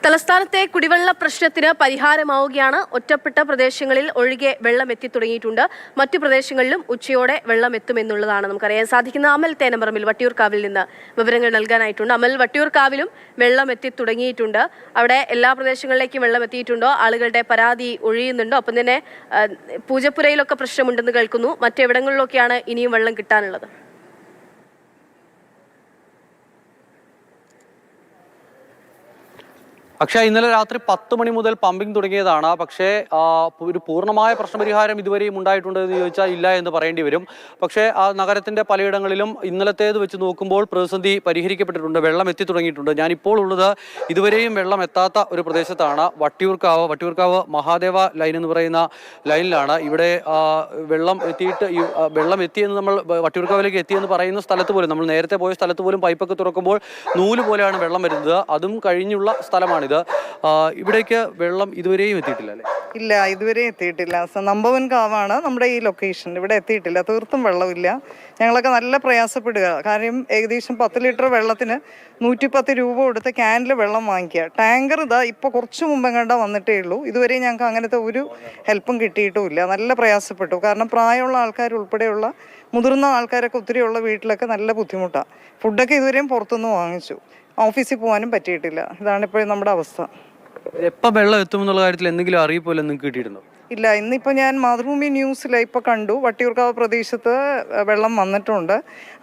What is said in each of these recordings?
തലസ്ഥാനത്തെ കുടിവെള്ള പ്രശ്നത്തിന് പരിഹാരമാവുകയാണ്. ഒറ്റപ്പെട്ട പ്രദേശങ്ങളിൽ ഒഴികെ വെള്ളം എത്തി തുടങ്ങിയിട്ടുണ്ട്. മറ്റു പ്രദേശങ്ങളിലും ഉച്ചയോടെ വെള്ളം എത്തുമെന്നുള്ളതാണ് നമുക്കറിയാൻ സാധിക്കുന്ന. അമൽ തേനമ്പറമ്പിൽ വട്ടിയൂർക്കാവിൽ നിന്ന് വിവരങ്ങൾ നൽകാനായിട്ടുണ്ട്. അമൽ, വട്ടിയൂർക്കാവിലും വെള്ളം എത്തി തുടങ്ങിയിട്ടുണ്ട്. അവിടെ എല്ലാ പ്രദേശങ്ങളിലേക്കും വെള്ളം എത്തിയിട്ടുണ്ടോ? ആളുകളുടെ പരാതി ഒഴിയുന്നുണ്ടോ? ഒപ്പം തന്നെ പൂജപ്പുരയിലൊക്കെ പ്രശ്നമുണ്ടെന്ന് കേൾക്കുന്നു. മറ്റെവിടങ്ങളിലൊക്കെയാണ് ഇനിയും വെള്ളം കിട്ടാനുള്ളത്? പക്ഷേ ഇന്നലെ രാത്രി 10 മണി മുതൽ പമ്പിംഗ് തുടങ്ങിയതാണ്. പക്ഷേ ഒരു പൂർണ്ണമായ പ്രശ്നപരിഹാരം ഇതുവരെയും ഉണ്ടായിട്ടുണ്ട് എന്ന് ചോദിച്ചാൽ ഇല്ല എന്ന് പറയേണ്ടി വരും. പക്ഷേ ആ നഗരത്തിന്റെ പലയിടങ്ങളിലും ഇന്നലത്തേത് വെച്ച് നോക്കുമ്പോൾ പ്രതിസന്ധി പരിഹരിക്കപ്പെട്ടിട്ടുണ്ട്. വെള്ളം എത്തി തുടങ്ങിയിട്ടുണ്ട്. ഞാനിപ്പോൾ ഉള്ളത് ഇതുവരെയും വെള്ളം എത്താത്ത ഒരു പ്രദേശത്താണ്. വട്ടിയൂർക്കാവ് മഹാദേവ ലൈൻ എന്ന് പറയുന്ന ലൈനിലാണ്. ഇവിടെ വെള്ളം എത്തിയെന്ന് നമ്മൾ വട്ടിയൂർക്കാവിലേക്ക് എത്തിയെന്ന് പറയുന്ന സ്ഥലത്ത് പോലും, നമ്മൾ നേരത്തെ പോയ സ്ഥലത്ത് പോലും പൈപ്പൊക്കെ തുറക്കുമ്പോൾ നൂല് പോലെയാണ് വെള്ളം വരുന്നത്. അതും കഴിഞ്ഞുള്ള സ്ഥലമാണ്. ഇവിടേക്ക് വെള്ളം ഇതുവരെയും എത്തിയിട്ടില്ല അല്ലേ? ഇല്ല, ഇതുവരെ എത്തിയിട്ടില്ല. നമ്പവൻ കാവാണ് നമ്മുടെ ഈ ലൊക്കേഷൻ. ഇവിടെ എത്തിയിട്ടില്ല, തീർത്തും വെള്ളമില്ല. ഞങ്ങളൊക്കെ നല്ല പ്രയാസപ്പെടുക. കാര്യം ഏകദേശം 10 ലിറ്റർ വെള്ളത്തിന് 110 രൂപ കൊടുത്ത് ക്യാനിൽ വെള്ളം വാങ്ങിക്കുക. ടാങ്കർ ഇതാ ഇപ്പോൾ കുറച്ച് മുമ്പെങ്ങാണ്ട വന്നിട്ടേ ഉള്ളൂ. ഇതുവരെ ഞങ്ങൾക്ക് അങ്ങനത്തെ ഒരു ഹെൽപ്പും കിട്ടിയിട്ടുമില്ല. നല്ല പ്രയാസപ്പെട്ടു. കാരണം പ്രായമുള്ള ആൾക്കാർ ഉൾപ്പെടെയുള്ള മുതിർന്ന ആൾക്കാരൊക്കെ ഒത്തിരിയുള്ള വീട്ടിലൊക്കെ നല്ല ബുദ്ധിമുട്ടാണ്. ഫുഡൊക്കെ ഇതുവരെയും പുറത്തുനിന്ന് വാങ്ങിച്ചു. ഓഫീസിൽ പോകാനും പറ്റിയിട്ടില്ല. ഇതാണ് ഇപ്പോഴും നമ്മുടെ അവസ്ഥ. എപ്പോൾ വെള്ളം എത്തുമെന്നുള്ള കാര്യത്തിൽ എന്തെങ്കിലും അറിയിപ്പ് നിങ്ങൾക്ക് കിട്ടിയിട്ടുണ്ടോ? ഇല്ല, ഇന്നിപ്പോൾ ഞാൻ മാതൃഭൂമി ന്യൂസിൽ ഇപ്പോൾ കണ്ടു വട്ടിയൂർക്കാവ് പ്രദേശത്ത് വെള്ളം വന്നിട്ടുണ്ട്.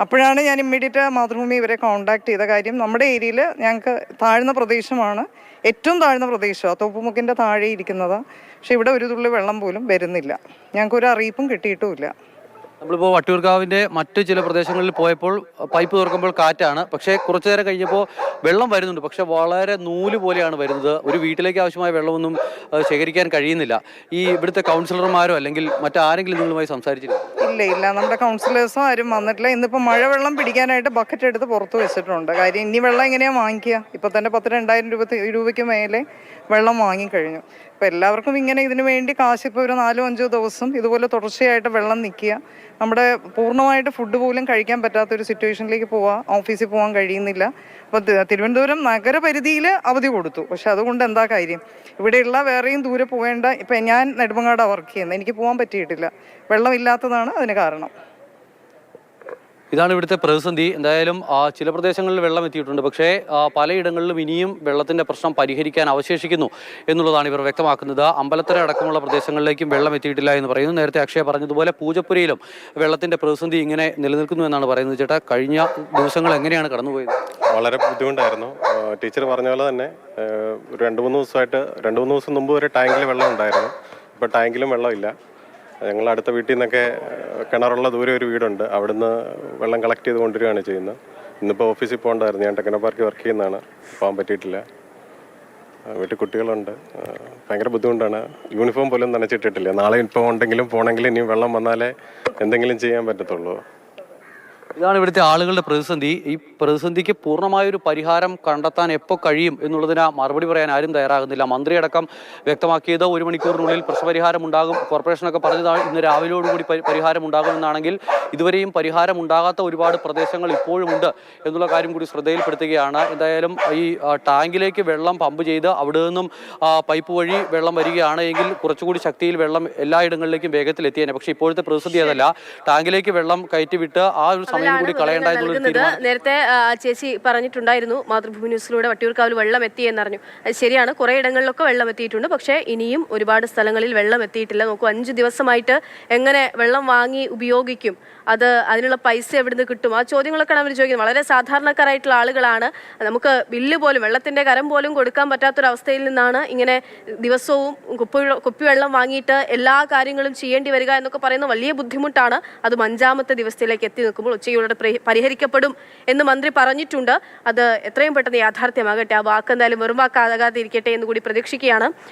അപ്പോഴാണ് ഞാൻ ഇമ്മീഡിയറ്റ് മാതൃഭൂമി ഇവരെ കോൺടാക്ട് ചെയ്ത. കാര്യം നമ്മുടെ ഏരിയയിൽ ഞങ്ങൾക്ക് താഴ്ന്ന പ്രദേശമാണ്, ഏറ്റവും താഴ്ന്ന പ്രദേശമാണ്, തോപ്പുമുക്കിൻ്റെ താഴെ ഇരിക്കുന്നത്. പക്ഷെ ഇവിടെ ഒരു തുള്ളി വെള്ളം പോലും വരുന്നില്ല. ഞങ്ങൾക്കൊരു അറിയിപ്പും കിട്ടിയിട്ടുമില്ല. നമ്മളിപ്പോൾ വട്ടിയൂർക്കാവിൻ്റെ മറ്റ് ചില പ്രദേശങ്ങളിൽ പോയപ്പോൾ പൈപ്പ് തുറക്കുമ്പോൾ കാറ്റാണ്. പക്ഷേ കുറച്ചു നേരം കഴിഞ്ഞപ്പോൾ വെള്ളം വരുന്നുണ്ട്. പക്ഷെ വളരെ നൂല് പോലെയാണ് വരുന്നത്. ഒരു വീട്ടിലേക്ക് ആവശ്യമായ വെള്ളമൊന്നും ശേഖരിക്കാൻ കഴിയുന്നില്ല. ഈ ഇവിടുത്തെ കൗൺസിലർമാരോ അല്ലെങ്കിൽ മറ്റാരെങ്കിലും നിങ്ങളുമായി സംസാരിച്ചില്ല? ഇല്ല, നമ്മുടെ കൗൺസിലേഴ്സും ആരും വന്നിട്ടില്ല. ഇന്നിപ്പോൾ മഴവെള്ളം പിടിക്കാനായിട്ട് ബക്കറ്റ് എടുത്ത് പുറത്ത് വെച്ചിട്ടുണ്ട്. കാര്യം ഇനി വെള്ളം എങ്ങനെയാണ് വാങ്ങിക്കുക? ഇപ്പോൾ തന്നെ 10,000-2,000 രൂപയ്ക്ക് മേലെ വെള്ളം വാങ്ങിക്കഴിഞ്ഞു. അപ്പോൾ എല്ലാവർക്കും ഇങ്ങനെ ഇതിനു വേണ്ടി കാശ് ഇപ്പോൾ ഒരു 4-5 ദിവസം ഇതുപോലെ തുടർച്ചയായിട്ട് വെള്ളം നിൽക്കുക. നമ്മുടെ പൂർണ്ണമായിട്ട് ഫുഡ് പോലും കഴിക്കാൻ പറ്റാത്തൊരു സിറ്റുവേഷനിലേക്ക് ഓഫീസിൽ പോകാൻ കഴിയുന്നില്ല. അപ്പോൾ തിരുവനന്തപുരം നഗരപരിധിയിൽ അവധി കൊടുത്തു. പക്ഷെ അതുകൊണ്ട് എന്താ കാര്യം? ഇവിടെയുള്ള വേറെയും ദൂരെ പോകേണ്ട. ഇപ്പം ഞാൻ നെടുമങ്ങാടാണ് വർക്ക് ചെയ്യുന്നത്. എനിക്ക് പോകാൻ പറ്റിയിട്ടില്ല. വെള്ളമില്ലാത്തതാണ് അതിന് കാരണം. ഇതാണ് ഇവിടുത്തെ പ്രതിസന്ധി. എന്തായാലും ചില പ്രദേശങ്ങളിൽ വെള്ളം എത്തിയിട്ടുണ്ട്. പക്ഷേ പലയിടങ്ങളിലും ഇനിയും വെള്ളത്തിൻ്റെ പ്രശ്നം പരിഹരിക്കാൻ അവശേഷിക്കുന്നു എന്നുള്ളതാണ് ഇവർ വ്യക്തമാക്കുന്നത്. അമ്പലത്തറ അടക്കമുള്ള പ്രദേശങ്ങളിലേക്കും വെള്ളം എത്തിയിട്ടില്ല എന്ന് പറയുന്നു. നേരത്തെ അക്ഷയ പറഞ്ഞതുപോലെ പൂജപ്പുരയിലും വെള്ളത്തിൻ്റെ പ്രതിസന്ധി ഇങ്ങനെ നിലനിൽക്കുന്നു എന്നാണ് പറയുന്നത്. ചേട്ടാ, കഴിഞ്ഞ ദിവസങ്ങൾ എങ്ങനെയാണ് കടന്നുപോയത്? വളരെ ബുദ്ധിമുട്ടായിരുന്നു. ടീച്ചർ പറഞ്ഞ പോലെ തന്നെ 2-3 ദിവസം മുമ്പ് വരെ ടാങ്കിൽ വെള്ളം ഉണ്ടായിരുന്നു. ഇപ്പോൾ ടാങ്കിലും വെള്ളമില്ല. ഞങ്ങൾ അടുത്ത വീട്ടിൽ നിന്നൊക്കെ കിണറുള്ള ദൂരെ ഒരു വീടുണ്ട്. അവിടുന്ന് വെള്ളം കളക്ട് ചെയ്ത് കൊണ്ടുവരികയാണ് ചെയ്യുന്നത്. ഇന്നിപ്പോൾ ഓഫീസിൽ പോകണ്ടായിരുന്നു. ഞാൻ ടെക്നോ പാർക്കിൽ വർക്ക് ചെയ്യുന്നതാണ്. പോകാൻ പറ്റിയിട്ടില്ല. വീട്ടിൽ കുട്ടികളുണ്ട്. ഭയങ്കര ബുദ്ധിമുട്ടാണ്. യൂണിഫോം പോലും നനച്ചിട്ടിട്ടില്ല. നാളെ ഇപ്പോൾ ഉണ്ടെങ്കിലും പോകണമെങ്കിൽ ഇനി വെള്ളം വന്നാലേ എന്തെങ്കിലും ചെയ്യാൻ പറ്റത്തുള്ളൂ. ഇതാണ് ഇവിടുത്തെ ആളുകളുടെ പ്രതിസന്ധി. ഈ പ്രതിസന്ധിക്ക് പൂർണ്ണമായൊരു പരിഹാരം കണ്ടെത്താൻ എപ്പോൾ കഴിയും എന്നുള്ളതിന് മറുപടി പറയാൻ ആരും തയ്യാറാകുന്നില്ല. മന്ത്രിയടക്കം വ്യക്തമാക്കിയത് 1 മണിക്കൂറിനുള്ളിൽ പ്രശ്നപരിഹാരം ഉണ്ടാകും. കോർപ്പറേഷനൊക്കെ പറഞ്ഞതാണ് ഇന്ന് രാവിലെയോടുകൂടി പരിഹാരം ഉണ്ടാകുമെന്നാണെങ്കിൽ ഇതുവരെയും പരിഹാരം ഉണ്ടാകാത്ത ഒരുപാട് പ്രദേശങ്ങൾ ഇപ്പോഴും ഉണ്ട് എന്നുള്ള കാര്യം കൂടി ശ്രദ്ധയിൽപ്പെടുത്തുകയാണ്. എന്തായാലും ഈ ടാങ്കിലേക്ക് വെള്ളം പമ്പ് ചെയ്ത് അവിടെ നിന്നും പൈപ്പ് വഴി വെള്ളം വരികയാണ് എങ്കിൽ കുറച്ചുകൂടി ശക്തിയിൽ വെള്ളം എല്ലായിടങ്ങളിലേക്കും വേഗത്തിൽ എത്തിയേനെ. പക്ഷേ ഇപ്പോഴത്തെ പ്രതിസന്ധി അതല്ല. ടാങ്കിലേക്ക് വെള്ളം കയറ്റിവിട്ട് ആ ഒരു സമയം കൂടി കളയേണ്ട. നേരത്തെ ചേച്ചി പറഞ്ഞിട്ടുണ്ടായിരുന്നു മാതൃഭൂമി ന്യൂസിലൂടെ വട്ടിയൂർക്കാവിൽ വെള്ളം എത്തി എന്നറിഞ്ഞു. അത് ശരിയാണ്, കുറെ ഇടങ്ങളിലൊക്കെ വെള്ളം എത്തിയിട്ടുണ്ട്. പക്ഷേ ഇനിയും ഒരുപാട് സ്ഥലങ്ങളിൽ വെള്ളം എത്തിയിട്ടില്ല. നോക്കൂ, 5 ദിവസമായിട്ട് എങ്ങനെ വെള്ളം വാങ്ങി ഉപയോഗിക്കും? അതിനുള്ള പൈസ എവിടുന്ന് കിട്ടും? ആ ചോദ്യങ്ങളൊക്കെയാണ് അവർ ചോദിക്കുന്നത്. വളരെ സാധാരണക്കാരായിട്ടുള്ള ആളുകളാണ്. നമുക്ക് ബില്ല് പോലും, വെള്ളത്തിന്റെ കരം പോലും കൊടുക്കാൻ പറ്റാത്തൊരവസ്ഥയിൽ നിന്നാണ് ഇങ്ങനെ ദിവസവും കുപ്പിവെള്ളം വാങ്ങിയിട്ട് എല്ലാ കാര്യങ്ങളും ചെയ്യേണ്ടി വരിക എന്നൊക്കെ പറയുന്ന വലിയ ബുദ്ധിമുട്ടാണ്. അതും 5ാമത്തെ ദിവസത്തിലേക്ക് എത്തി നിൽക്കുമ്പോൾ ഉച്ചയോടെ പരിഹരിക്കപ്പെടും എന്ന് മന്ത്രി പറഞ്ഞിട്ടുണ്ട്. അത് എത്രയും പെട്ടെന്ന് യാഥാർത്ഥ്യമാകട്ടെ. ആ വാക്ക് എന്തായാലും വെറും വാക്കാകാതെ ഇരിക്കട്ടെ എന്ന് കൂടി പ്രതീക്ഷിക്കുകയാണ്.